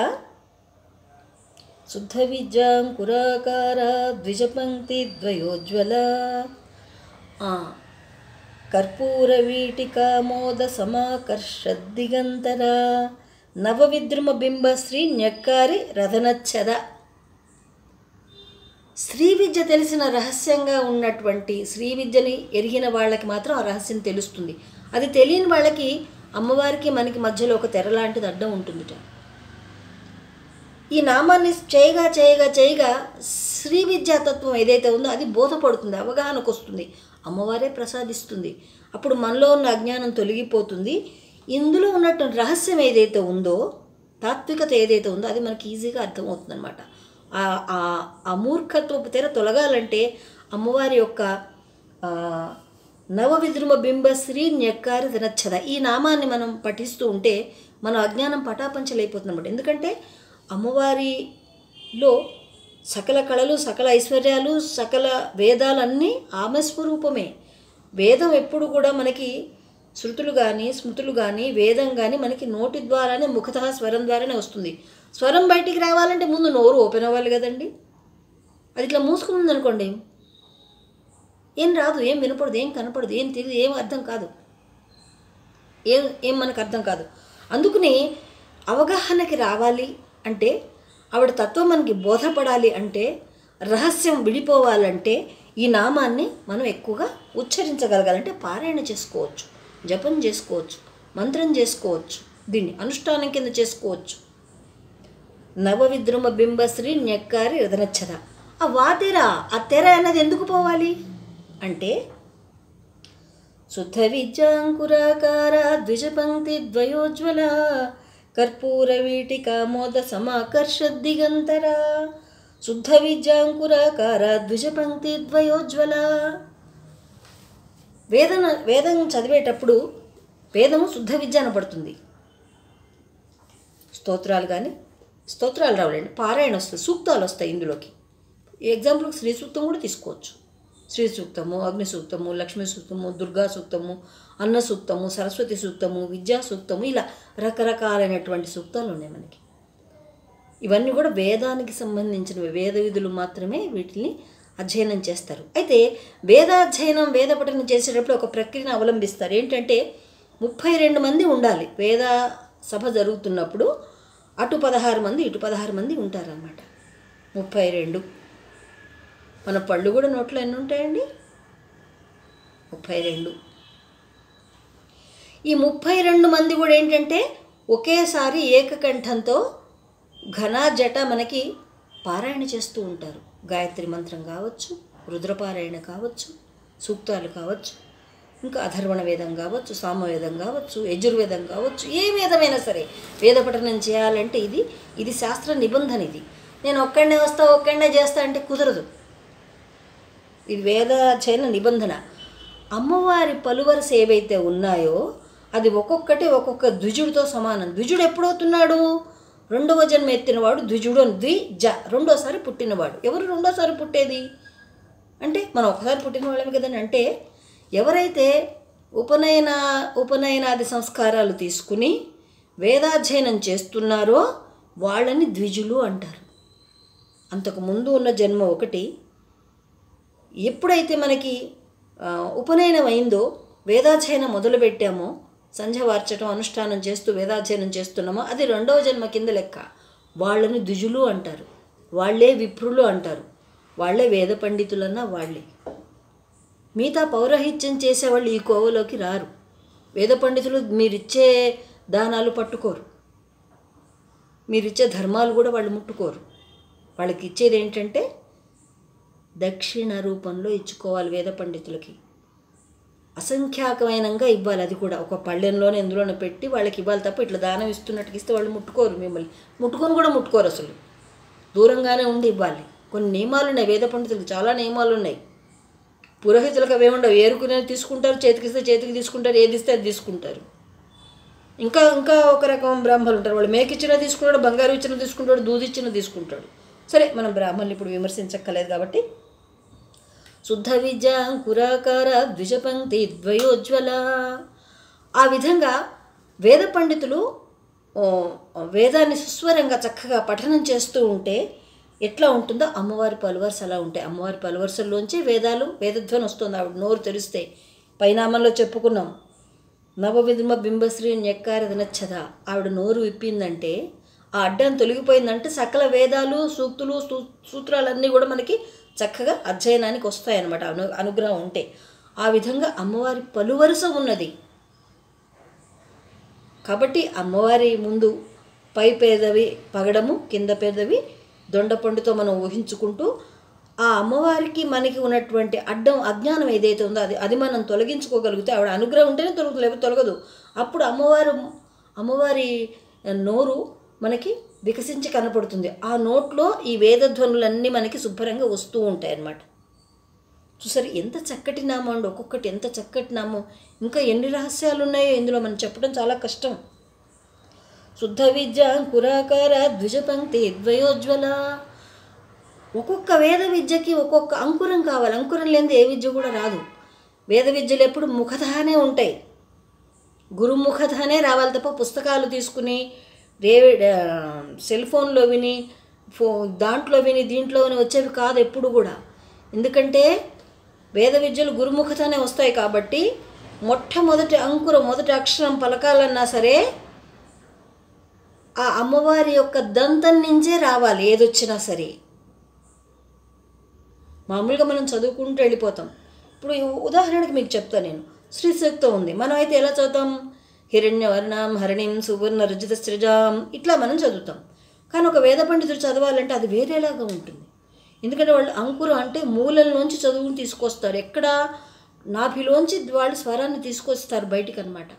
శుద్ధ విద్యాంకురాకార ద్విజపంక్తి ద్వయోజ్వల కర్పూర వీటికామోద సమాకర్షద్దిగంతర నవవిద్రుమ బింబశ్రీ న్యక్కారి రథనచ్చద. శ్రీ విద్య తెలిసిన రహస్యంగా ఉన్నటువంటి శ్రీ విద్యని ఎరిగిన వాళ్ళకి మాత్రం ఆ రహస్యం తెలుస్తుంది. అది తెలియని వాళ్ళకి అమ్మవారికి మనకి మధ్యలో ఒక తెర లాంటిది అడ్డం ఉంటుందిట. ఈ నామాన్ని చేయగా చేయగా చేయగా శ్రీ విద్యాతత్వం ఏదైతే ఉందో అది బోధపడుతుంది, అవగాహనకు వస్తుంది, అమ్మవారే ప్రసాదిస్తుంది. అప్పుడు మనలో ఉన్న అజ్ఞానం తొలగిపోతుంది. ఇందులో ఉన్నటువంటి రహస్యం ఏదైతే ఉందో, తాత్వికత ఏదైతే ఉందో అది మనకి ఈజీగా అర్థమవుతుంది అనమాట. ఆ మూర్ఖత్వపు తెర తొలగాలంటే అమ్మవారి యొక్క నవవిద్రుమ బింబశ్రీ న్యక్కారి రథనచ్చద ఈ నామాన్ని మనం పఠిస్తూ ఉంటే మన అజ్ఞానం పటాపంచలైపోతుంది అనమాట. ఎందుకంటే అమ్మవారిలో సకల కళలు, సకల ఐశ్వర్యాలు, సకల వేదాలన్నీ ఆమె స్వరూపమే. వేదం ఎప్పుడు కూడా మనకి శృతులు కానీ స్మృతులు కానీ వేదం కానీ మనకి నోటి ద్వారానే, ముఖతః స్వరం ద్వారానే వస్తుంది. స్వరం బయటికి రావాలంటే ముందు నోరు ఓపెన్ అవ్వాలి కదండి. అది ఇట్లా మూసుకుంది అనుకోండి, ఏం రాదు, ఏం వినపడదు, ఏం కనపడదు, ఏం తెలియదు, ఏం అర్థం కాదు, ఏం మనకు అర్థం కాదు. అందుకని అవగాహనకి రావాలి అంటే, ఆవిడ తత్వం మనకి బోధపడాలి అంటే, రహస్యం విడిపోవాలంటే ఈ నామాన్ని మనం ఎక్కువగా ఉచ్చరించగలగాలంటే పారాయణ చేసుకోవచ్చు, జపం చేసుకోవచ్చు, మంత్రం చేసుకోవచ్చు, దీన్ని అనుష్ఠానం కింద చేసుకోవచ్చు. నవవిద్రుమ బింబశ్రీ న్యక్కారి రథనచ్చద. ఆ వాతెర, ఆ తెర అన్నది ఎందుకు పోవాలి అంటే శుద్ధ విద్యాంకురాకార ద్విజపంక్తి ద్వయోజ్వల కర్పూర వీటికామోద సమాకర్షద్దిగంతర. శుద్ధ విద్యాంకురాకార ద్విజపంక్తి ద్వయోజ్వల. వేదం చదివేటప్పుడు వేదము శుద్ధ విద్య అనబడుతుంది. స్తోత్రాలు రావాలండి, పారాయణ వస్తుంది, సూక్తాలు వస్తాయి ఇందులోకి. ఎగ్జాంపుల్కి శ్రీ సూక్తం కూడా తీసుకోవచ్చు. శ్రీ సూక్తము, అగ్ని సూక్తము, లక్ష్మీ సూక్తము, దుర్గా సూక్తము, అన్న సూక్తము, సరస్వతి సూక్తము, విద్యా సూక్తము, ఇలా రకరకాలైనటువంటి సూక్తాలు ఉన్నాయి మనకి. ఇవన్నీ కూడా వేదానికి సంబంధించినవి. వేద విధులు మాత్రమే వీటిని అధ్యయనం చేస్తారు. అయితే వేదాధ్యయనం, వేద పఠనం చేసేటప్పుడు ఒక ప్రక్రియను అవలంబిస్తారు. ఏంటంటే 32 మంది ఉండాలి. వేద సభ జరుగుతున్నప్పుడు అటు 16 మంది, ఇటు 16 మంది ఉంటారన్నమాట. 32. మన పళ్ళు కూడా నోట్లో ఎన్ని ఉంటాయండి? 32. ఈ 32 మంది కూడా ఏంటంటే ఒకేసారి ఏకకంఠంతో ఘన జట మనకి పారాయణ చేస్తూ ఉంటారు. గాయత్రి మంత్రం కావచ్చు, రుద్రపారాయణ కావచ్చు, సూక్తాలు కావచ్చు, ఇంకా అధర్వణ వేదం కావచ్చు, సామవేదం కావచ్చు, యజుర్వేదం కావచ్చు, ఏ వేదమైనా సరే వేద పఠనం చేయాలంటే ఇది శాస్త్ర నిబంధన. ఇది నేను ఒక్కడనే వస్తా, ఒక్కడనే చేస్తా అంటే కుదరదు. ఇది వేదాధ్యయన నిబంధన. అమ్మవారి పలువరస ఏవైతే ఉన్నాయో అది ఒక్కొక్కటి ఒక్కొక్క ద్విజుడితో సమానం. ద్విజుడు ఎప్పుడవుతున్నాడు? 2వ జన్మ ఎత్తినవాడు ద్విజుడు అని, ద్విజ, రెండోసారి పుట్టినవాడు. ఎవరు రెండోసారి పుట్టేది అంటే మనం ఒకసారి పుట్టిన వాళ్ళమే కదండి. అంటే ఎవరైతే ఉపనయనాది సంస్కారాలు తీసుకుని వేదాధ్యయనం చేస్తున్నారో వాళ్ళని ద్విజులు అంటారు. అంతకుముందు ఉన్న జన్మ ఒకటి. ఎప్పుడైతే మనకి ఉపనయనం అయిందో, వేదాధ్యయనం మొదలుపెట్టామో, సంధ్య వార్చటం, అనుష్ఠానం చేస్తూ వేదాధ్యయనం చేస్తున్నామో అది 2వ జన్మ కింద లెక్క. వాళ్ళని ద్విజులు అంటారు. వాళ్ళే విప్రులు అంటారు. వాళ్ళే వేద పండితులన్నా వాళ్ళే. మిగతా పౌరహిత్యం చేసేవాళ్ళు ఈ కోవలోకి రారు. వేద పండితులు మీరిచ్చే దానాలు పట్టుకోరు, మీరిచ్చే ధర్మాలు కూడా వాళ్ళు ముట్టుకోరు. వాళ్ళకి ఇచ్చేది ఏంటంటే దక్షిణ రూపంలో ఇచ్చుకోవాలి. వేద పండితులకి అసంఖ్యాకమైనంగా ఇవ్వాలి. అది కూడా ఒక పళ్ళెంలోనే ఎందులోనే పెట్టి వాళ్ళకి ఇవ్వాలి తప్ప ఇట్లా దానం ఇస్తున్నట్టుగా ఇస్తే వాళ్ళు ముట్టుకోరు. మిమ్మల్ని ముట్టుకోరు అసలు. దూరంగానే ఉండి ఇవ్వాలి. కొన్ని నియమాలు ఉన్నాయి వేద పండితులకు, చాలా నియమాలు ఉన్నాయి. పురోహితులకు అవే ఉండవు. ఏరుకునే తీసుకుంటారు, చేతికిస్తే చేతికి తీసుకుంటారు, ఏది ఇస్తే అది తీసుకుంటారు. ఇంకా ఇంకా ఒక రకం బ్రాహ్మణులు ఉంటారు, వాళ్ళు మేకిచ్చిన తీసుకుంటాడు, బంగారు ఇచ్చిన తీసుకుంటాడు, దూదిచ్చిన తీసుకుంటాడు. సరే, మనం బ్రాహ్మణులు ఇప్పుడు విమర్శించక్కర్లేదు కాబట్టి. శుద్ధ విద్య అంకురాకార ద్విజపంక్తి ద్వయోజ్వల. ఆ విధంగా వేద పండితులు వేదాన్ని సుస్వరంగా చక్కగా పఠనం చేస్తూ ఉంటే ఎట్లా ఉంటుందో అమ్మవారి పలువరుస అలా ఉంటాయి. అమ్మవారి పలువరుసల్లోంచి వేదధ్వని వస్తుంది. ఆవిడ నోరు తెరిస్తే పైనామంలో చెప్పుకున్నాం, నవవిధమ బింబశ్రీ నెక్కారది నచ్చద. ఆవిడ నోరు విప్పిందంటే, ఆ అడ్డం తొలగిపోయిందంటే సకల వేదాలు, సూక్తులు, సూత్రాలన్నీ కూడా మనకి చక్కగా అధ్యయనానికి వస్తాయన్నమాట అనుగ్రహం ఉంటే. ఆ విధంగా అమ్మవారి పలువరుస ఉన్నది. కాబట్టి అమ్మవారి ముందు పై పేదవి పగడము, కింద పేదవి దొండపండుతో మనం ఊహించుకుంటూ ఆ అమ్మవారికి మనకి ఉన్నటువంటి అజ్ఞానం ఏదైతే ఉందో అది మనం తొలగించుకోగలిగితే, ఆవిడ అనుగ్రహం ఉంటేనే తొలగుతుంది, లేకపోతే తొలగదు. అప్పుడు అమ్మవారి నోరు మనకి వికసించి కనపడుతుంది. ఆ నోట్లో ఈ వేదధ్వనులన్నీ మనకి శుభ్రంగా వస్తూ ఉంటాయి అన్నమాట. చూసారు ఎంత చక్కటి నామం అండి, ఒక్కొక్కటి ఎంత చక్కటి నామం. ఇంకా ఎన్ని రహస్యాలు ఉన్నాయో ఇందులో మనం చెప్పడం చాలా కష్టం. శుద్ధ విద్య అంకురాకార ద్విజపంక్తి ద్వయోజ్వల. ఒక్కొక్క వేద విద్యకి ఒక్కొక్క అంకురం కావాలి. అంకురం లేనిది ఏ విద్య కూడా రాదు. వేద విద్యలు ఎప్పుడు ముఖతనే ఉంటాయి, గురుముఖతనే రావాలి తప్ప పుస్తకాలు తీసుకుని సెల్ ఫోన్లో విని దాంట్లో విని దీంట్లో విని వచ్చేవి కాదు ఎప్పుడు కూడా. ఎందుకంటే వేద విద్యలు గురుముఖతనే వస్తాయి కాబట్టి మొట్టమొదటి అంకురం, మొదటి అక్షరం పలకాలన్నా సరే ఆ అమ్మవారి యొక్క దంతం నుంచే రావాలి ఏదొచ్చినా సరే. మామూలుగా మనం చదువుకుంటూ వెళ్ళిపోతాం. ఇప్పుడు ఉదాహరణకి మీకు చెప్తాను నేను, శ్రీ సూక్తం ఉంది, మనం అయితే ఎలా చదువుతాం? హిరణ్యవర్ణం హరిణిం సువర్ణ రజిత సృజాం ఇట్లా మనం చదువుతాం. కానీ ఒక వేద పండితుడు చదవాలంటే అది వేరేలాగా ఉంటుంది. ఎందుకంటే వాళ్ళు అంకురం అంటే మూలల్లోంచి చదువుని తీసుకొస్తారు. ఎక్కడ నాభిలోంచి వాళ్ళు స్వరాన్ని తీసుకొస్తారు బయటికి అన్నమాట.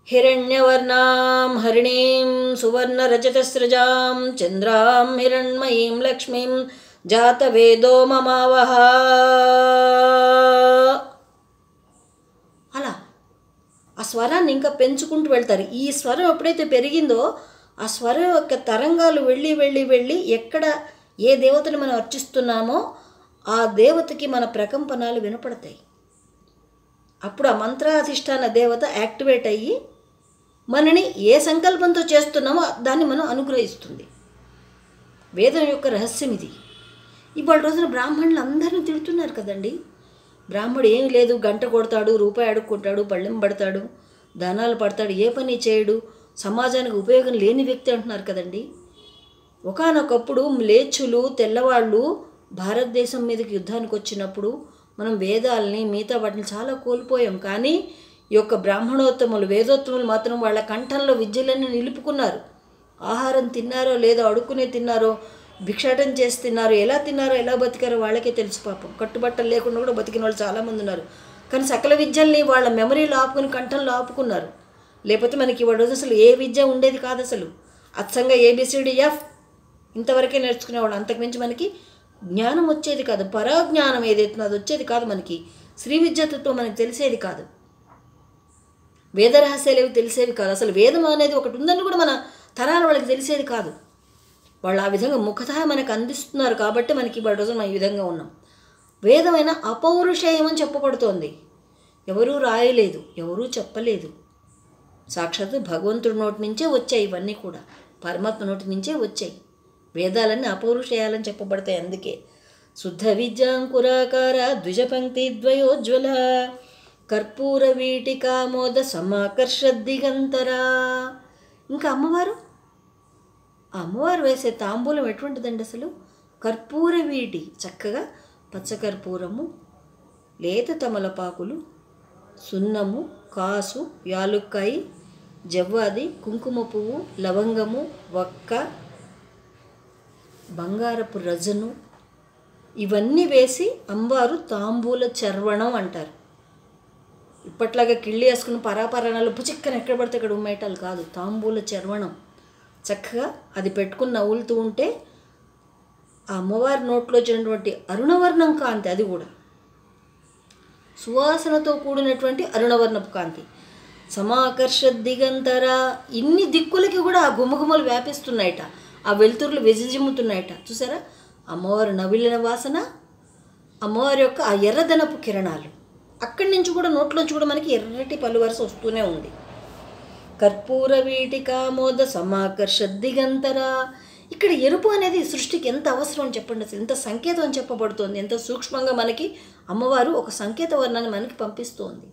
హిరణ్యవర్ణాం హరిణీం సువర్ణ రజత సృజాం చంద్రాం హిరణ్మయీం లక్ష్మీం జాత వేదో మమావహ. అలా ఆ స్వరాన్ని ఇంకా పెంచుకుంటూ వెళ్తారు. ఈ స్వరం ఎప్పుడైతే పెరిగిందో ఆ స్వరం యొక్క తరంగాలు వెళ్ళి వెళ్ళి వెళ్ళి ఎక్కడ ఏ దేవతను మనం అర్చిస్తున్నామో ఆ దేవతకి మన ప్రకంపనాలు వినపడతాయి. అప్పుడు ఆ మంత్రాధిష్టాన దేవత యాక్టివేట్ అయ్యి మనని ఏ సంకల్పంతో చేస్తున్నామో దాన్ని మనం అనుగ్రహిస్తుంది. వేదం యొక్క రహస్యం ఇది. ఇవాళ రోజున బ్రాహ్మణులు అందరినీ తిడుతున్నారు కదండి. బ్రాహ్మడు ఏమి లేదు, గంట కొడతాడు, రూపాయి అడుక్కుంటాడు, పళ్ళెం పడతాడు, దానాలు పడతాడు, ఏ పని చేయడు, సమాజానికి ఉపయోగం లేని వ్యక్తి అంటున్నారు కదండి. ఒకానొకప్పుడు మ్లేచ్చులు తెల్లవాళ్ళు భారతదేశం మీదకి యుద్ధానికి వచ్చినప్పుడు మనం వేదాలని మిగతా వాటిని చాలా కోల్పోయాం. కానీ ఈ యొక్క బ్రాహ్మణోత్తములు వేదోత్తములు మాత్రం వాళ్ళ కంఠంలో విద్యలన్నీ నిలుపుకున్నారు. ఆహారం తిన్నారో లేదో, అడుక్కునే తిన్నారో, భిక్షాటం చేసి తిన్నారో, ఎలా తిన్నారో ఎలా బతికారో వాళ్ళకే తెలుసు. పాపం కట్టుబట్టలు లేకుండా కూడా బతికిన వాళ్ళు చాలామంది ఉన్నారు. కానీ సకల విద్యల్ని వాళ్ళ మెమరీలో ఆపుకుని కంఠంలో ఆపుకున్నారు. లేకపోతే మనకి ఇవాళ రోజు అసలు ఏ విద్య ఉండేది కాదు. అసలు అచ్చంగా ABCDF ఇంతవరకే నేర్చుకునేవాడు. అంతకుమించి మనకి జ్ఞానం వచ్చేది కాదు. పరాజ్ఞానం ఏదైతుందో అది వచ్చేది కాదు. మనకి శ్రీ విద్యతత్వం మనకి తెలిసేది కాదు. వేద రహస్యాలు ఏవి తెలిసేవి కాదు. అసలు వేదం అనేది ఒకటి ఉందని కూడా మన తరాల వాళ్ళకి తెలిసేది కాదు. వాళ్ళు ఆ విధంగా ముఖతః మనకు అందిస్తున్నారు కాబట్టి మనకి ఇవాళ రోజు మనం ఈ విధంగా ఉన్నాం. వేదమైన అపౌరుషేయం అని చెప్పబడుతోంది. ఎవరూ రాయలేదు, ఎవరూ చెప్పలేదు. సాక్షాత్తు భగవంతుడి నోటి నుంచే వచ్చాయి ఇవన్నీ కూడా, పరమాత్మ నోటి నుంచే వచ్చాయి. వేదాలన్నీ అపౌరుషేయాలని చెప్పబడతాయి. అందుకే శుద్ధ విద్యాంకురాకార ద్విజపంక్తి ద్వయోజ్వల కర్పూర వీటికామోద సమాకర్షద్దిగంతరా. ఇంకా అమ్మవారు వేసే తాంబూలం ఎటువంటిదండి అసలు? కర్పూర వీటి, చక్కగా పచ్చకర్పూరము, లేత తమలపాకులు, సున్నము, కాసు, యాలుక్కాయి, జవ్వాది, కుంకుమ పువ్వు, లవంగము, వక్క, బంగారపు రజను ఇవన్నీ వేసి అమ్మవారు తాంబూల చర్వణం అంటారు. ఇప్పట్లాగా కిళ్ళి వేసుకుని పరాపరాణాలు పుచిక్కన ఎక్కడ పడితే అక్కడ ఉమ్మేయటాలు కాదు. తాంబూల చర్వణం చక్కగా అది పెట్టుకుని నవ్వులుతూ ఉంటే ఆ అమ్మవారి నోట్లో వచ్చినటువంటి అరుణవర్ణం కాంతి, అది కూడా సువాసనతో కూడినటువంటి అరుణవర్ణపు కాంతి. సమాకర్ష దిగంతర. ఇన్ని దిక్కులకి కూడా ఆ గుమగుమలు వ్యాపిస్తున్నాయట, ఆ వెలుతురులు విజజిమ్ముతున్నాయట. చూసారా, అమ్మవారు నవిలిన వాసన, అమ్మవారి యొక్క ఆ ఎర్రదనపు కిరణాలు, అక్కడి నుంచి కూడా నోట్లోంచి కూడా మనకి ఎర్రటి పలువరస వస్తూనే ఉంది. కర్పూర వీటికామోద సమాకర్ష దిగంతర. ఇక్కడ ఎరుపు అనేది సృష్టికి ఎంత అవసరం అని చెప్పండి. అసలు ఎంత సంకేతం అని చెప్పబడుతోంది, ఎంత సూక్ష్మంగా మనకి అమ్మవారు ఒక సంకేత వర్ణాన్ని మనకి పంపిస్తోంది.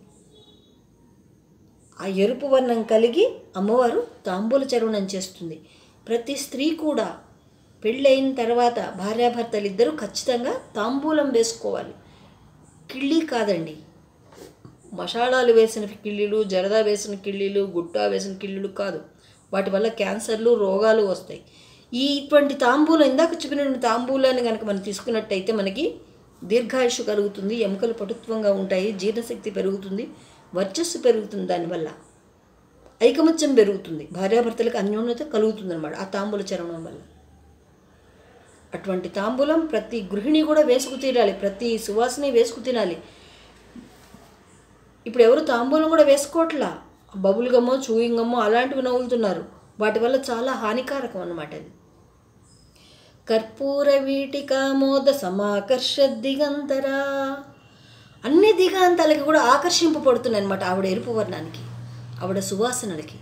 ఆ ఎరుపు వర్ణం కలిగి అమ్మవారు తాంబూల చర్వణం చేస్తుంది. ప్రతి స్త్రీ కూడా పెళ్ళైన తర్వాత భార్యాభర్తలు ఇద్దరూ ఖచ్చితంగా తాంబూలం వేసుకోవాలి. కిళ్ళి కాదండి, మసాలాలు వేసిన కిళ్ళీలు, జరదా వేసిన కిళ్ళీలు, గుట్టా వేసిన కిళ్ళీలు కాదు. వాటి వల్ల క్యాన్సర్లు, రోగాలు వస్తాయి. ఇటువంటి తాంబూలం, ఇందాక చెప్పిన తాంబూలాన్ని కనుక మనం తీసుకున్నట్టయితే మనకి దీర్ఘాయుష్ కలుగుతుంది, ఎముకలు పటుత్వంగా ఉంటాయి, జీర్ణశక్తి పెరుగుతుంది, వర్చస్సు పెరుగుతుంది, దానివల్ల ఐకమత్యం పెరుగుతుంది, భార్యాభర్తలకు అన్యోన్యత కలుగుతుంది అన్నమాట ఆ తాంబూల చర్వణం వల్ల. అటువంటి తాంబూలం ప్రతి గృహిణి కూడా వేసుకు తినాలి, ప్రతి సువాసిని వేసుకు తినాలి. ఇప్పుడు ఎవరు తాంబూలం కూడా వేసుకోవట్లా, బబుల్ గమ్మో, చూయింగ్ గమ్మో అలాంటివి నవ్వులుతున్నారు. వాటి వల్ల చాలా హానికారకం అన్నమాట అది. కర్పూర వీటికామోద సమాకర్ష దిగంతర. అన్ని దిగాంతాలకి కూడా ఆకర్షింపబడుతున్నాయి అన్నమాట ఆవిడ ఎరుపు వర్ణానికి, ఆవిడ సువాసనలకి.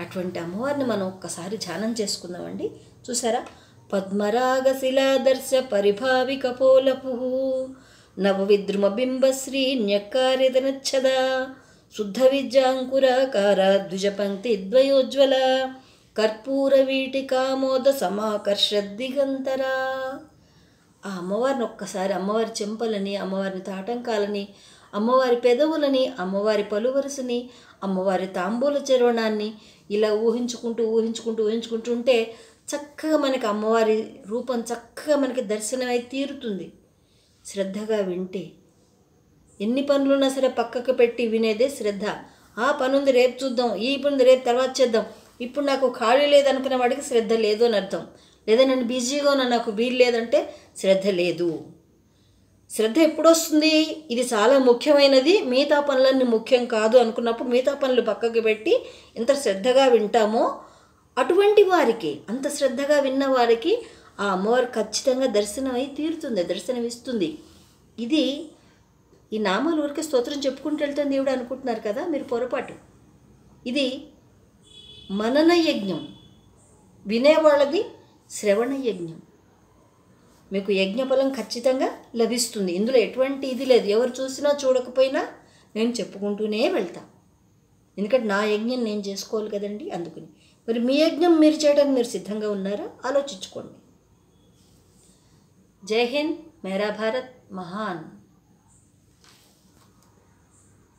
అటువంటి అమ్మవారిని మనం ఒక్కసారి ధ్యానం చేసుకుందామండి. చూసారా, పద్మరాగ శిలాదర్శ పరిభావిక పోలపు నవ విద్రుమ బింబశ్రీ న్యక్కార్యదనచ్చద శుద్ధ విద్యాంకురాకార ద్విజపంక్తి ద్వయోజ్వల కర్పూర వీటికామోద సమాకర్ష దిగంతర. ఆ అమ్మవారిని ఒక్కసారి, అమ్మవారి చెంపలని, అమ్మవారిని తాటంకాలని, అమ్మవారి పెదవులని, అమ్మవారి పలువరుసని, అమ్మవారి తాంబూల చర్వణాన్ని ఇలా ఊహించుకుంటూ ఊహించుకుంటూ ఊహించుకుంటూ ఉంటే చక్కగా మనకి అమ్మవారి రూపం చక్కగా మనకి దర్శనమై తీరుతుంది. శ్రద్ధగా వింటే ఎన్ని పనులున్నా సరే పక్కకు పెట్టి వినేదే శ్రద్ధ. ఆ పనుంది రేపు చూద్దాం, ఈ పనుంది రేపు తర్వాత చేద్దాం, ఇప్పుడు నాకు ఖాళీ లేదనుకునే వాడికి శ్రద్ధ లేదు అని అర్థం. లేదా నేను బిజీగా ఉన్నా, నాకు వీలు లేదంటే శ్రద్ధ లేదు. శ్రద్ధ ఎప్పుడు వస్తుంది? ఇది చాలా ముఖ్యమైనది, మిగతా పనులన్నీ ముఖ్యం కాదు అనుకున్నప్పుడు మిగతా పనులు పక్కకు పెట్టి ఎంత శ్రద్ధగా వింటామో అటువంటి వారికి, అంత శ్రద్ధగా విన్న వారికి ఆ అమ్మవారు ఖచ్చితంగా దర్శనమై తీరుతుంది, దర్శనమిస్తుంది. ఇది ఈ నామాలు ఊరికే స్తోత్రం చెప్పుకుంటూ వెళ్తాను దేవుడు అనుకుంటున్నారు కదా, మీరు పొరపాటు. ఇది మనన యజ్ఞం, వినేవాళ్ళది శ్రవణ యజ్ఞం. మీకు యజ్ఞఫలం ఖచ్చితంగా లభిస్తుంది. ఇందులో ఎటువంటి ఇది లేదు, ఎవరు చూసినా చూడకపోయినా నేను చెప్పుకుంటూనే వెళ్తా. ఎందుకంటే నా యజ్ఞం నేను చేసుకోవాలి కదండి, అందుకని. మరి మీ యజ్ఞం మీరు చేయడానికి మీరు సిద్ధంగా ఉన్నారా? ఆలోచించుకోండి. జై హింద్, మేరా భారత్ మహాన్.